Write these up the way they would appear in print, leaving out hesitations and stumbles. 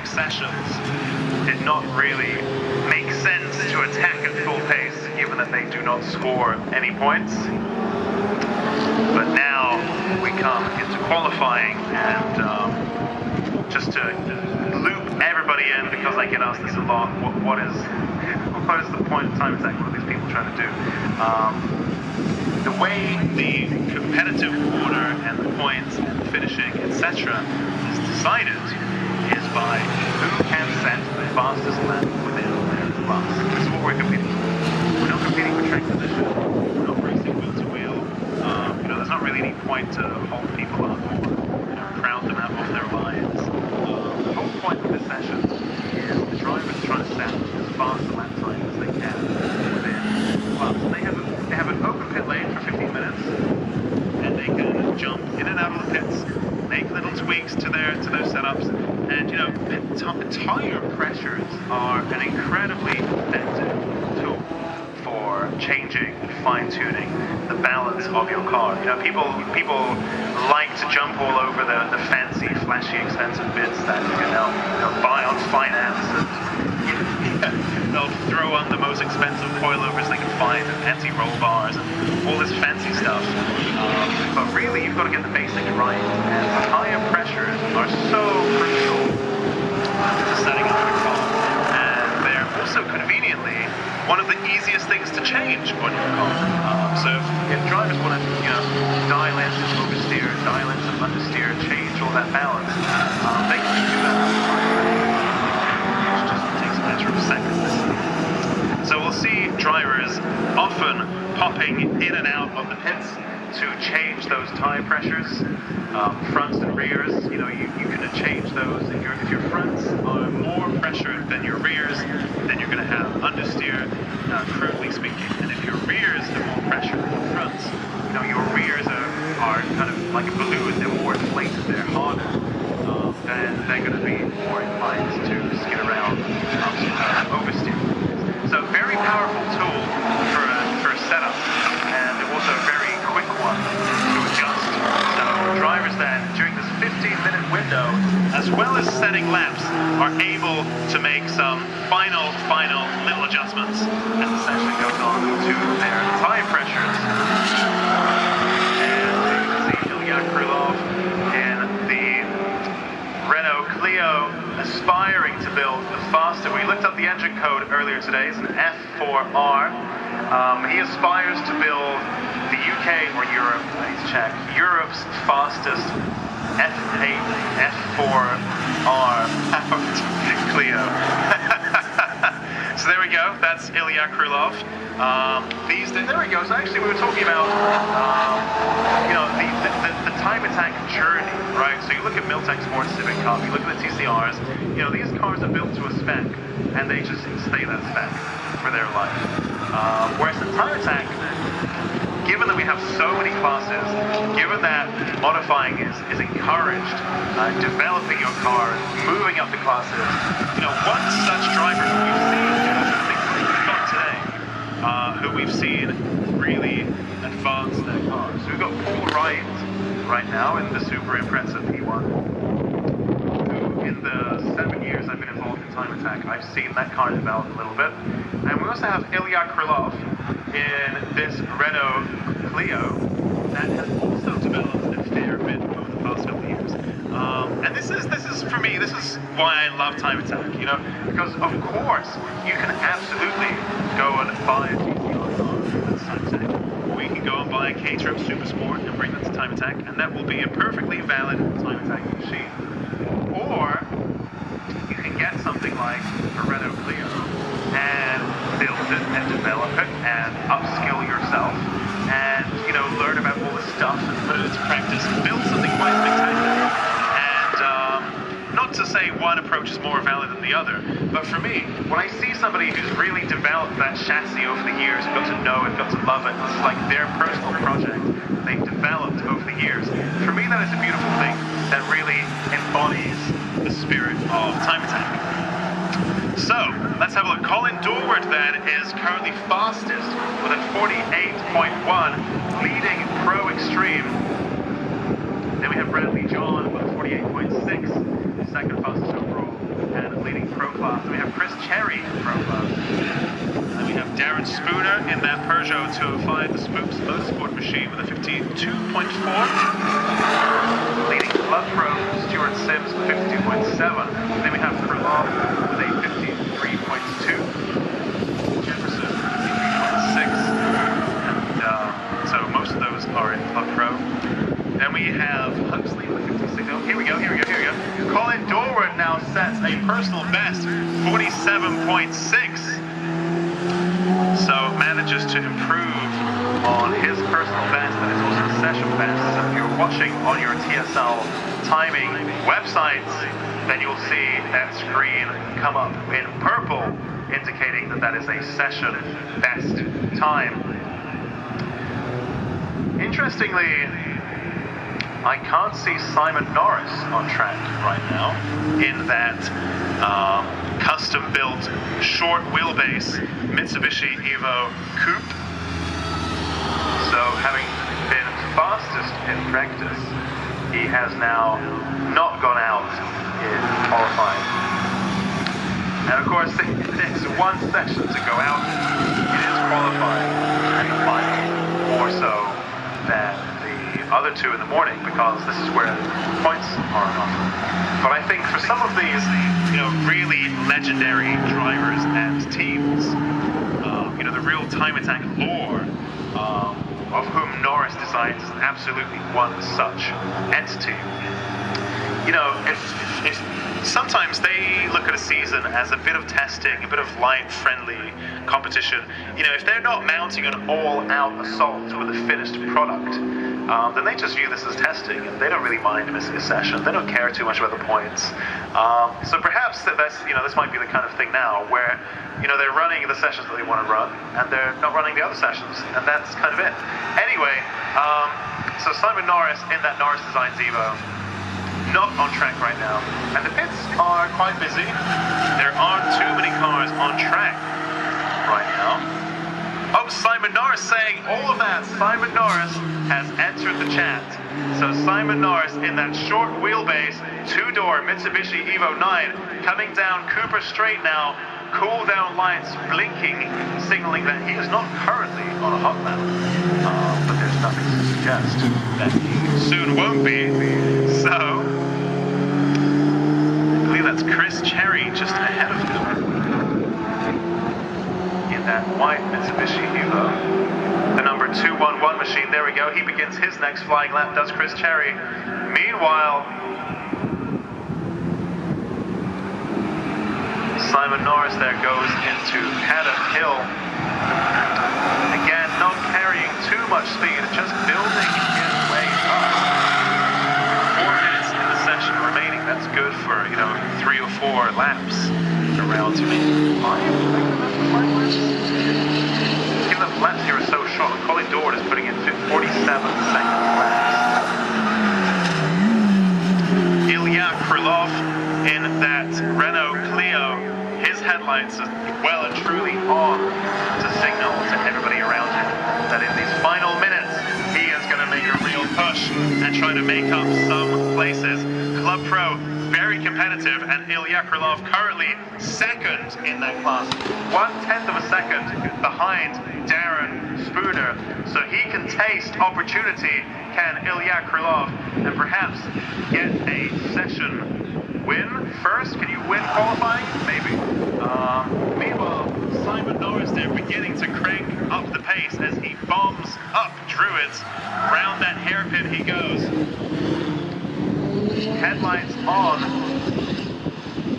sessions did not really make sense to attack at full pace, given that they do not score any points. But now we come into qualifying, and just to loop everybody in, because I get asked this a lot, what is the point of time attack? What are these people trying to do? The way the competitive order and the points and finishing, etc. is decided is by who can set the fastest lap within their class. This is what we're competing for. We're not competing for track position. We're not racing wheel to wheel. There's not really any point to hold people up or crowd them out of their lives. The whole point of this session is the drivers trying to set as fast a lap time as they can within class. They have an open pit lane for 15 minutes, and they can jump in and out of the pits, make little tweaks to those setups, and tire pressures are an incredibly effective tool for changing and fine-tuning the balance of your car. People like to jump all over the fancy, flashy, expensive bits that you can now buy on finance, and they'll throw on the most expensive coilovers they can find, and anti-roll bars, and all this fancy stuff. But really, you've got to get the basics right, and tire pressures are so crucial to setting up your car, and they're also conveniently one of the easiest things to change on your car. So if drivers want to, dial in some oversteer, dial in some understeer, change all that balance, they can do that. It just takes a matter of seconds. So we'll see drivers often popping in and out of the pits to change those tire pressures, fronts and rears. You can change those. If your fronts are more pressured than your rears, then you're going to have understeer, crudely speaking. And if your rears are more pressured than your fronts, your rears are kind of like a balloon. They're more inflated. They're harder. Then they're going to be more inclined to skid around, oversteer. So very powerful tool for a setup, and also a very quick one to adjust. So drivers then, during this 15-minute window, as well as setting laps, are able to make some final little adjustments as the session goes on to their tire pressures. And you can see Ilya Krylov in the Renault Clio aspiring to build the faster. We looked up the engine code earlier today. It's an F4R. He aspires to build the UK or Europe, let's check, Europe's fastest F8, F4R powered Clio. So there we go. That's Ilya Krylov. There we go. So actually, we were talking about, the time attack journey, right? So you look at Miltech Sports Civic Cup, you look at the TCRs. These cars are built to a spec, and they just stay that spec for their life. Whereas the time attack, given that we have so many classes, given that modifying is encouraged, developing your car, moving up the classes, one such driver who we've seen do things like not today, who we've seen really advance their cars. So we've got Paul Wright right now in the super impressive P1, who in the 7 years I've been involved in time attack, I've seen that car develop a little bit. And we also have Ilya Krylov in this Renault Clio that has also developed a fair bit over the past couple of years. And this is for me, this is why I love time attack, because of course you can absolutely go and buy a GTR car that's time attack. Or you can go and buy a K-Trip Super Sport and bring that to time attack, and that will be a perfectly valid time attack machine. Or you can get something like a Renault Clio and build it and develop it and upskill yourself and learn about all the stuff and put it into practice and build something quite spectacular. And not to say one approach is more valid than the other, but for me, when I see somebody who's really developed that chassis over the years, got to know it, got to love it, it's like their personal project they've developed over the years. For me, that is a beautiful thing that really embodies the spirit of time attack. So, let's have a look. Colin Dorward then is currently fastest with a 48.1, leading Pro Extreme. Then we have Bradley John with a 48.6, second fastest overall. And leading Pro class. Then we have Chris Cherry in Pro class. Then we have Darren Spooner in that Peugeot 205, the Spooks Motorsport machine with a 52.4. Leading Club Pro, Stuart Sims with 52.7. Then we have Krylov with a 53.2. Jefferson 53.6. And so most of those are in Club Pro. Then we have Huxley with 56. Oh, here we go. Colin Dorward now sets a personal best, 47.6. So manages to improve on his personal best, and it's also a session best. So if you're watching on your TSL timing websites, then you'll see that screen come up in purple, indicating that that is a session best time. Interestingly, I can't see Simon Norris on track right now in that custom-built short wheelbase Mitsubishi Evo Coupe. So having been fastest in practice, he has now not gone out in qualifying. And of course, there's one session to go out. It is qualifying and final, more so than other two in the morning, because this is where points are offered. But I think for some of these, really legendary drivers and teams, the real time attack lore, of whom Norris Designs is absolutely one such entity. If sometimes they look at a season as a bit of testing, a bit of light, friendly competition. If they're not mounting an all-out assault with a finished product, then they just view this as testing, and they don't really mind missing a session. They don't care too much about the points. So perhaps this might be the kind of thing now where they're running the sessions that they want to run, and they're not running the other sessions, and that's kind of it. Anyway, so Simon Norris in that Norris Designs Evo, not on track right now, and the pits are quite busy. There aren't too many cars on track right now. Oh, Simon Norris saying all of that. Simon Norris has entered the chat. So Simon Norris in that short wheelbase, two-door Mitsubishi Evo 9, coming down Cooper Straight now, cool down lights blinking, signaling that he is not currently on a hot lap. But there's nothing to suggest that he soon won't be. So, I believe that's Chris Cherry just ahead of him. That white Mitsubishi Evo, the number 211 machine. There we go. He begins his next flying lap, does Chris Cherry. Meanwhile, Simon Norris there goes into Paddock Hill. Again, not carrying too much speed, just building his way up. 4 minutes in the session remaining. That's good for, 3 or 4 laps around to me. 5 laps? Given the laps here are so short, Colin Dorward is putting in 47-second laps. Ilya Krylov in that Renault Clio, his headlights are well and truly on to signal to everybody around him that in these final minutes, he is going to make a real push and try to make up some places. Club Pro, very competitive, and Ilya Krylov currently second in that class. 1/10 of a second behind Darren Spooner. So he can taste opportunity, can Ilya Krylov, and perhaps get a session win first. Can you win qualifying? Maybe. Meanwhile, Simon Norris there beginning to crank up the pace as he bombs up Druids. Round that hairpin he goes. Headlights on.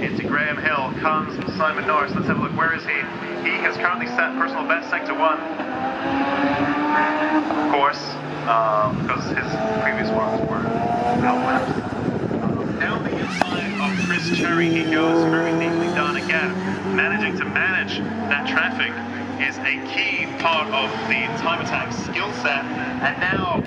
Into Graham Hill comes Simon Norris. Let's have a look. Where is he? He has currently set personal best, sector 1. Of course, because his previous ones were outlaps. Down the inside of Chris Cherry he goes. Very neatly done again. Managing to manage that traffic is a key part of the time attack skill set. And now